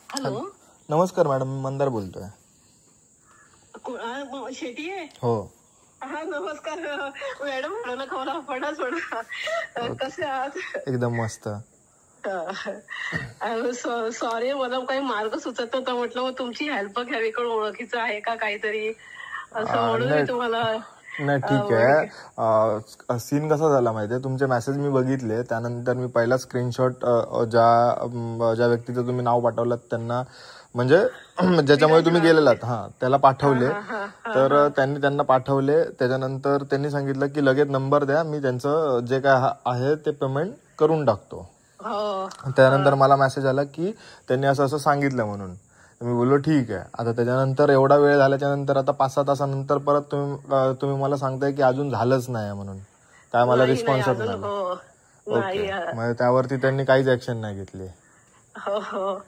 Hello, नमस्कार madam, मी मंदार बोलतोय. शेती आहे. हो. हा नमस्कार मॅडम. म्हणा खावला पडा सोडा. कसे आहात? एकदम मस्त. सॉरी, मला काही मार्ग सुचत नव्हता. म्हटलं मग तुमची हेल्प घ्यावी, कोण ओळखीचं आहे का काहीतरी असं म्हणून मी तुम्हाला. नाही ठीक आहे. सीन कसा झाला माहितीये, तुमचे मेसेज मी बघितले, त्यानंतर मी पहिला स्क्रीनशॉट ज्या व्यक्तीचं तुम्ही नाव पाठवलं त्यांना, म्हणजे ज्याच्यामुळे तुम्ही गेलेलात, त्याला पाठवले. तर त्यांना पाठवले. त्याच्यानंतर त्यांनी सांगितलं की लगेच नंबर द्या, मी त्यांचं जे काय आहे ते पेमेंट करून टाकतो. त्यानंतर मला मेसेज आला की त्यांनी असं असं सांगितलं म्हणून. मी बोललो ठीक आहे. आता त्याच्यानंतर एवढा वेळ झाल्याच्या नंतर आता 5-6 तासानंतर परत तुम्ही मला सांगताय की अजून झालंच नाही म्हणून. काय मला रिस्पॉन्सच नाही. ओके, म्हणजे त्यावरती त्यांनी काहीच ऍक्शन नाही घेतली. हो,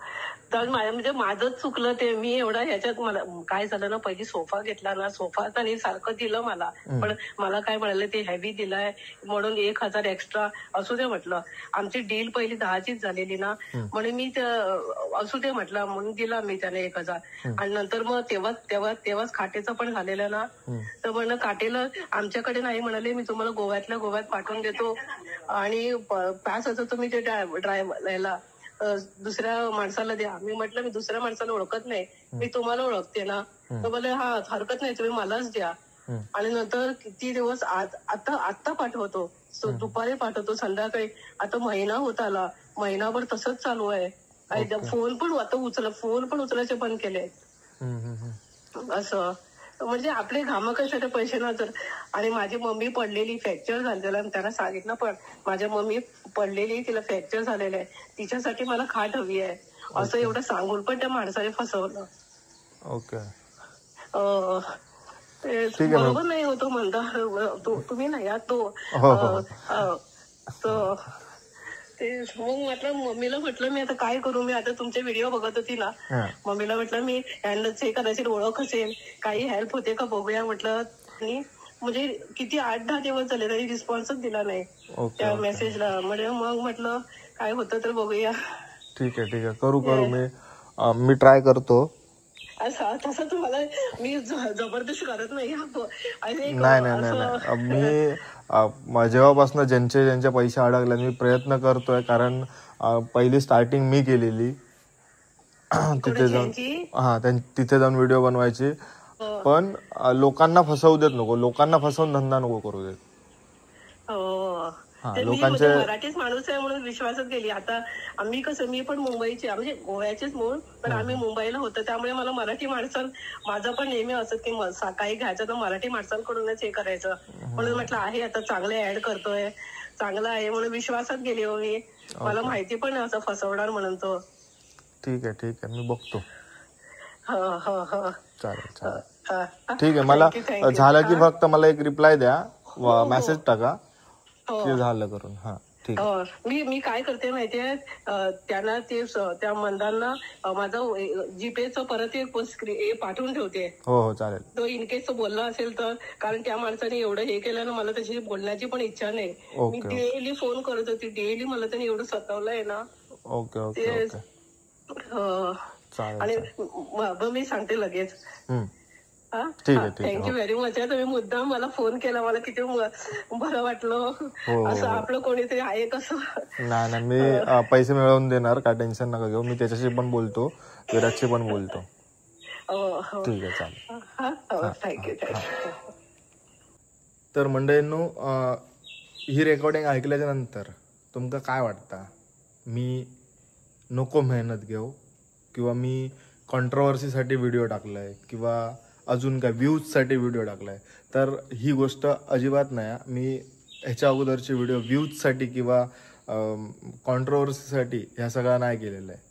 तर म्हणजे माझंच चुकलं ते. मी एवढा ह्याच्यात मला काय झालं ना, पहिली सोफा घेतला ना, सोफा त्यांनी सारखं दिलं मला, पण मला काय म्हणाले ते हेवी दिलाय म्हणून 1000 एक्स्ट्रा असू दे म्हटलं. आमची डील पहिली 10चीच झालेली ना, म्हणून मी असू दे म्हटलं म्हणून दिला मी त्याने 1000. आणि नंतर मग तेव्हाच खाटेचं पण झालेलं ना, तर म्हणलं काटेला आमच्याकडे नाही म्हणाले, मी तुम्हाला गोव्यातल्या गोव्यात पाठवून देतो आणि 5000 तुम्ही ते ड्रायव्हरला दुसऱ्या माणसाला द्या. मी म्हटलं मी दुसऱ्या माणसाला ओळखत नाही, मी तुम्हाला ओळखते ना. तर बोले हा हरकत नाही, तुम्ही मलाच द्या. आणि नंतर किती दिवस आता पाठवतो, दुपारी पाठवतो, संध्याकाळी. आता महिना होत आला, महिनाभर तसंच चालू आहे. फोन पण उचलायचे बंद केले असं. म्हणजे आपले घाम कशाचे पैसे ना. तर आणि माझी मम्मी पडलेली, फ्रॅक्चर झालेलं, त्यांना सांगितलं पण माझ्या मम्मी पडलेली, तिला फ्रॅक्चर झालेलं आहे, तिच्यासाठी मला खाट हवी आहे असं एवढं सांगून पण त्या माणसाने फसवलं. ओके, बरोबर नाही होतो म्हणता तुम्ही नाही या तो. तेच मग म्हटलं मम्मीला, म्हटलं मी आता काय करू. मी आता तुमचे व्हिडिओ बघत होती ना, मम्मीला म्हटलं मी यांनाच कदाचित ओळख असेल, काही हेल्प होते का बघूया म्हटलं. आणि म्हणजे किती 8-10 दिवस झाले तरी रिस्पॉन्सच दिला नाही त्या मेसेजला. म्हणजे मग म्हटलं काय होतं तर बघूया. ठीक आहे, करू मी ट्राय करतो. असं तसं तुम्हाला मी जबरदस्त करत नाही. मी जेव्हापासून ज्यांचे पैसे अडकले मी प्रयत्न करतोय, कारण पहिली स्टार्टिंग मी केलेली तिथे जाऊन व्हिडिओ बनवायची. पण लोकांना फसवू देत नको, लोकांना फसवून धंदा नको करू देत. लोकांचे मराठीच माणूस आहे म्हणून विश्वासात गेली. आता आम्ही कसं, मी पण मुंबईची, म्हणजे गोव्याचेच मूळ, पण आम्ही मुंबईला होतो, त्यामुळे मला मराठी माझं पण नेहमी असं की काही घ्यायचं तर मराठी माणसांकडूनच हे करायचं. म्हणून म्हटलं आहे आता चांगले ऍड करतोय, चांगलं आहे म्हणून विश्वासात गेली हो मी. मला माहिती पण असं फसवणार म्हणून तो. ठीक आहे, मी बघतो. चालेल. ठीक आहे, मला झालं की फक्त मला एक रिप्लाय द्या, मेसेज टाका ते झालं करून. ठीक आहे. मी काय करते माहितीये, त्यांना ते त्या मंदांना माझं जीपेचं परत एक पाठवून ठेवते. हो चालेल. तो इन केस बोलला असेल तर, कारण त्या माणसाने एवढं हे केलं ना, मला त्याची बोलण्याची पण इच्छा नाही. मी डेली फोन करत होती, डेली मला त्याने एवढं सतावलंय ना. ओके. आणि मी सांगते लगेच. Thank you very much. तुम्ही मुद्दाम मला फोन केला, मला किती बरं वाटलं. असं आपलं कोणीतरी आहे कसं. नाही, मी पैसे मिळवून देणार, काय टेन्शन नका घेऊ. मी त्याच्याशी पण बोलतो, विराटशी पण बोलतो. ठीक आहे, चालेल. थँक्यू. तर मंडळींनो, ही रेकॉर्डिंग ऐकल्याच्या नंतर तुमका काय वाटतं? मी नको मेहनत घेऊ, किंवा मी कॉन्ट्रोवर्सीसाठी व्हिडिओ टाकलाय, किंवा अजून काय व्ह्यूजसाठी व्हिडिओ टाकलाय? तर ही गोष्ट अजिबात नाही. मी ह्याच्या अगोदरचे व्हिडिओ व्ह्यूजसाठी किंवा कॉन्ट्रोवर्सीसाठी ह्या सगळा नाही केलेला आहे.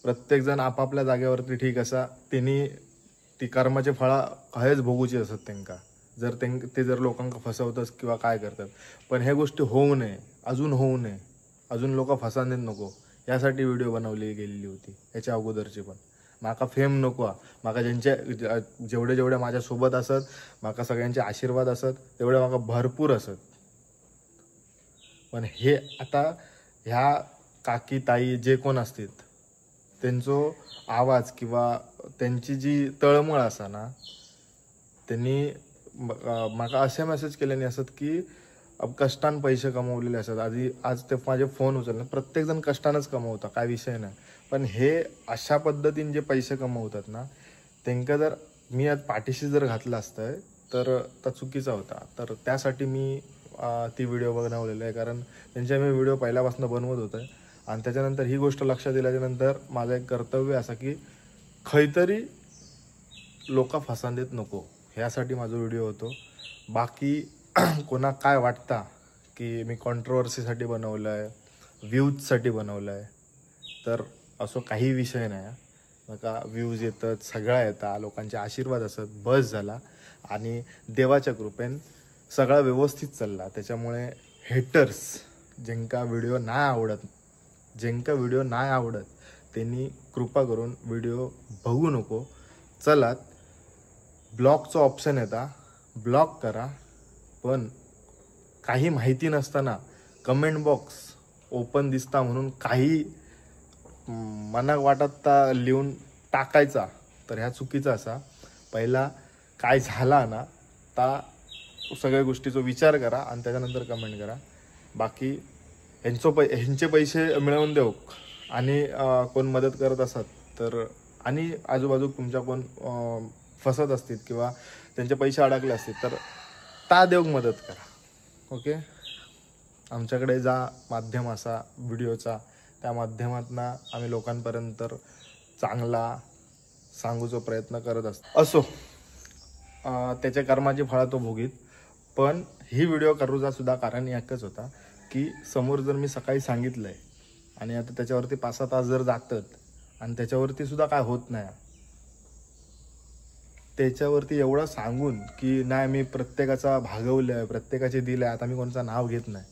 प्रत्येकजण आपापल्या जागेवरती ठीक असा, त्यांनी ती कर्माचे फळा काहीच भोगूची असत त्यांना, जर लोकांना फसवतात किंवा काय करतात. पण ह्या गोष्टी होऊ नये, अजून लोक फसानेत नको, यासाठी व्हिडिओ बनवली गेलेली होती. याच्या अगोदरची पण माका फेम नको, माका जेवढे माझ्यासोबत असत, माका सगळ्यांचे आशीर्वाद असत, तेवढे माका भरपूर असत. पण हे आता ह्या काकी ताई जे कोण असतील, त्यांचो आवाज किंवा त्यांची जी तळमळ असा ना, त्यांनी म्हाका असे मेसेज केल्याने असत की कष्टान पैसे कमवलेले असतात. आज ते माझे फोन उचलले, प्रत्येक जण कष्टानच कमवता, काय विषय नाही. पण हे अशा पद्धतीने जे पैसे कमवतात ना, त्यांना जर मी आज पाठीशी जर घातलं असतं तर चुकीचा होता. तर त्यासाठी मी ती व्हिडिओ बनवलेला आहे. कारण त्यांच्या मी व्हिडिओ पहिल्यापासून बनवत होतो आणि त्याच्यानंतर ही गोष्ट लक्षात दिल्याच्यानंतर माझं एक कर्तव्य असं की खैतरी लोक फसान देत नको, ह्यासाठी माझा व्हिडिओ होतो. बाकी कोणा काय वाटता की मी कॉन्ट्रोवर्सीसाठी बनवलं आहे, व्ह्यूजसाठी बनवलं आहे, तर असं काही विषय नाही. नका व्ह्यूज येतात, सगळा येतात, लोकांचे आशीर्वाद असत, बस झाला. आणि देवाच्या कृपेन सगळा व्यवस्थित चालला. त्याच्यामुळे हेटर्स ज्यांका व्हिडिओ नाही आवडत त्यांनी कृपा करून व्हिडिओ बघू नको. चलात ब्लॉकचं ऑप्शन येता, ब्लॉक करा. पण काही माहिती नसताना कमेंट बॉक्स ओपन दिसता म्हणून काही मनाक वाटत लिहून टाकायचा, तर ह्या चुकीचा असा. पहिला काय झाला ना ता सगळ्या गोष्टीचा विचार करा आणि त्याच्यानंतर कमेंट करा. बाकी ह्यांचे पैसे मिळवून देऊ आणि कोण मदत करत असत तर, आणि आजूबाजू तुमच्या कोण फसत असतील किंवा त्यांचे पैसे अडकले असतील तर ता देऊक मदत करा. ओके, आमच्याकडे जा माध्यम असा व्हिडिओचा, त्या माध्यमातून आम्ही लोकांपर्यंत चांगला सांगूचा प्रयत्न करत असतो. असो, त्याच्या कर्माची फळं तो भोगीत. पण ही व्हिडिओ करूचा सुद्धा कारण एकच होता की समोर जर मी सकाळी सांगितलंय आणि आता त्याच्यावरती 5-6 तास जर जातात आणि त्याच्यावरती सुद्धा काय होत नाही, त्याच्यावरती एवढं सांगून की नाही मी प्रत्येकाचा भागवलंय, प्रत्येकाचे दिलंय, आता मी कोणाचं नाव घेत नाही,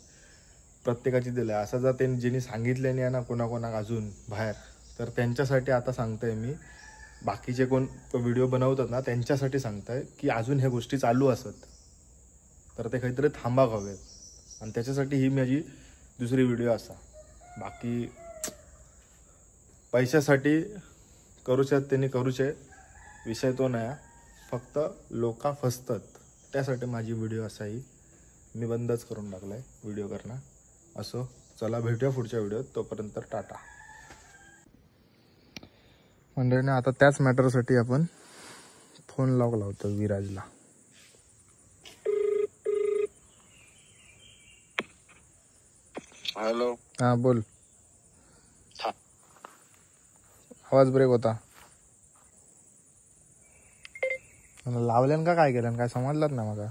प्रत्येकाची दिलंय असं जर त्यांनी ज्यांनी सांगितलं नाही ना कोणाकोणाक अजून बाहेर, तर त्यांच्यासाठी आता सांगतोय मी. बाकीचे कोण व्हिडिओ बनवतात ना त्यांच्यासाठी सांगताय की अजून ह्या गोष्टी चालू असत तर ते काहीतरी थांबाक हवेत. आणि त्याच्यासाठी ही माझी दुसरी व्हिडिओ असा. बाकी पैशासाठी करूच्यात त्यांनी करूचे, विषय तो नाही. फक्त लोका फसतात, त्यासाठी माझी व्हिडिओ असाही. मी बंदच करून टाकलाय व्हिडिओ करणं. असो, चला भेटूया पुढच्या व्हिडिओत. तोपर्यंत टाटा. मंडळीने आता त्याच मॅटरसाठी आपण फोन लावतो विराजला. हॅलो. हा बोल. आवाज ब्रेक होता. लावल्यान का काय केलं काय समजलंच ना मला.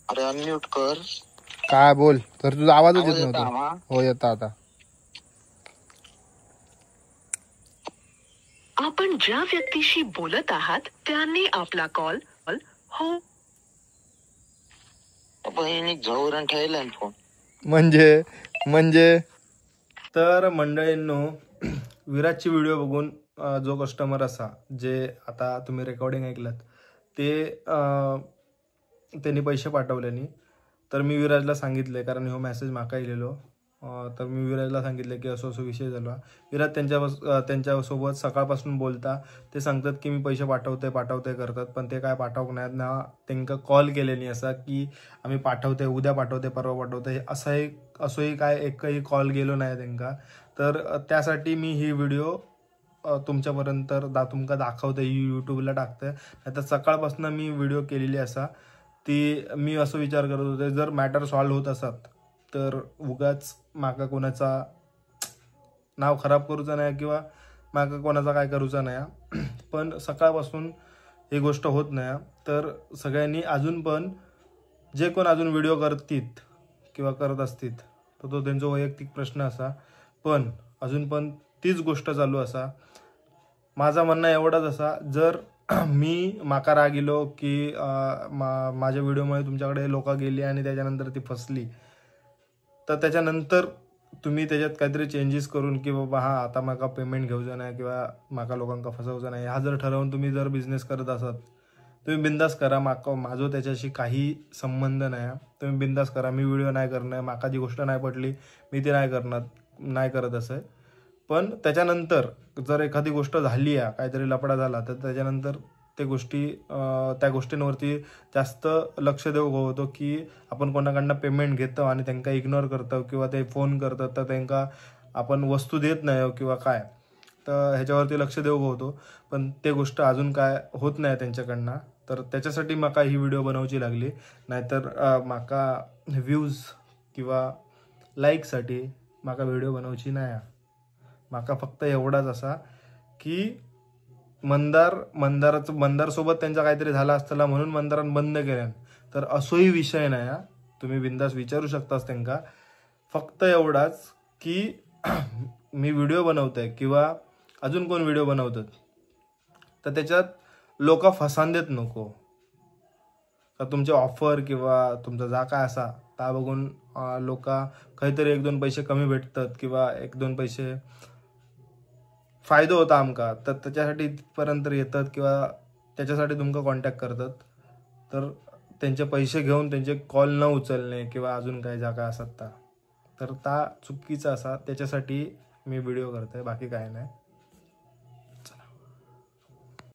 अरे अनम्यूट कर. काय बोल, तर तुझा आवाजच येत नव्हता. हो येता आता. आपण ज्या व्यक्तीशी बोलत आहात त्यांनी आपला कॉल हो बहिणी झवरण ठेवला फोन. म्हणजे तर मंडळींनो, विराजची व्हिडिओ बघून जो कस्टमर असा जे आता तुम्ही रेकॉर्डिंग ऐकलात ते त्यांनी पैसे पाठवल्यानी, तर मी विराजला सांगितले, कारण हो मेसेज माका येलेलो, तर मी विराजला सांगितले की असं विषय झाला. विराज त्यांच्यासोबत सकाळपासून बोलता, ते सांगतात की मी पैसे पाठवते करतात, पण ते काय पाठवक नाहीत ना. त्यांना कॉल केल्यानी असा की आम्ही पाठवते, उद्या पाठवते, परवा पाठवते, असंही काय एकही कॉल गेलो नाही त्यांना. तर त्यासाठी मी ही व्हिडिओ तुमच्यापर्यंत तुमका दाखवते, यूट्यूबला टाकते. नाहीतर सकाळपासून मी व्हिडिओ केलेली असा. ती मी असं विचार करत होते, जर मॅटर सॉल्व्ह होत असत तर उगाच माका कोणाचा नाव खराब करूचा नाही किंवा माका कोणाचा काय करूचा नाही. पण सकाळपासून ही गोष्ट होत नाही. तर सगळ्यांनी अजून पण जे कोण अजून व्हिडिओ करतील किंवा करत असतील तर तो त्यांचा वैयक्तिक प्रश्न असा, पण अजून पण तीच गोष्ट चालू असा. माझा म्हणणं एवढाच असा, जर मी माका राग गेलो की माझ्या व्हिडिओमुळे तुमच्याकडे लोक गेली आणि त्याच्यानंतर ती फसली, तर त्याच्यानंतर तुम्ही त्याच्यात काहीतरी चेंजेस करून की बाबा हा आता माका पेमेंट घेऊचा नाही किंवा माका लोकांका फसवचं नाही, हा जर ठरवून तुम्ही जर बिझनेस करत असत तुम्ही बिंदास करा. माझं त्याच्याशी काही संबंध नाही. तुम्ही बिंदास करा. मी व्हिडिओ नाही करणार, माका जी गोष्ट नाही पटली मी ती नाही करत असं. पण त्याच्यानंतर जर एखादी गोष्ट झाली आहे, काहीतरी लफडा झाला, तर त्याच्यानंतर त्या गोष्टींवरती जास्त लक्ष देऊ होतो की आपण कोणाकडनं पेमेंट घेतो आणि त्यांना इग्नोर करतो किंवा ते फोन करतात तर त्यांना आपण वस्तू देत नाही किंवा काय, तर ह्याच्यावरती लक्ष देऊ होतो. पण ते गोष्ट अजून काय होत नाही त्यांच्याकडनं. तर त्याच्यासाठी माका ही व्हिडिओ बनवची लागली. नाहीतर माका व्ह्यूज किंवा लाईकसाठी माका व्हिडिओ बनवची नाही. माका फक्त एवढाच असा की मंदारसोबत त्यांचा काहीतरी झाला असताना म्हणून मंदारान बंद केल्यान, तर असोही विषय नाही. तुम्ही बिंदास विचारू शकतास त्यांना. फक्त एवढाच की मी व्हिडिओ बनवतोय किंवा अजून कोण व्हिडिओ बनवतात तर त्याच्यात लोक फसान देत नको. तर तुमचे ऑफर किंवा तुमचा जा काय असा ता बघून लोक काहीतरी 1-2 पैसे कमी भेटतात किंवा 1-2 पैसे फायदो होता आमका, तर त्याच्यासाठी इथपर्यंत येतात किंवा त्याच्यासाठी तुमका कॉन्टॅक्ट करतात. तर त्यांचे पैसे घेऊन त्यांचे कॉल न उचलणे किंवा अजून काही जागा असतात तर ता चुकीचा असा. त्याच्यासाठी मी व्हिडिओ करतोय, बाकी काय नाही.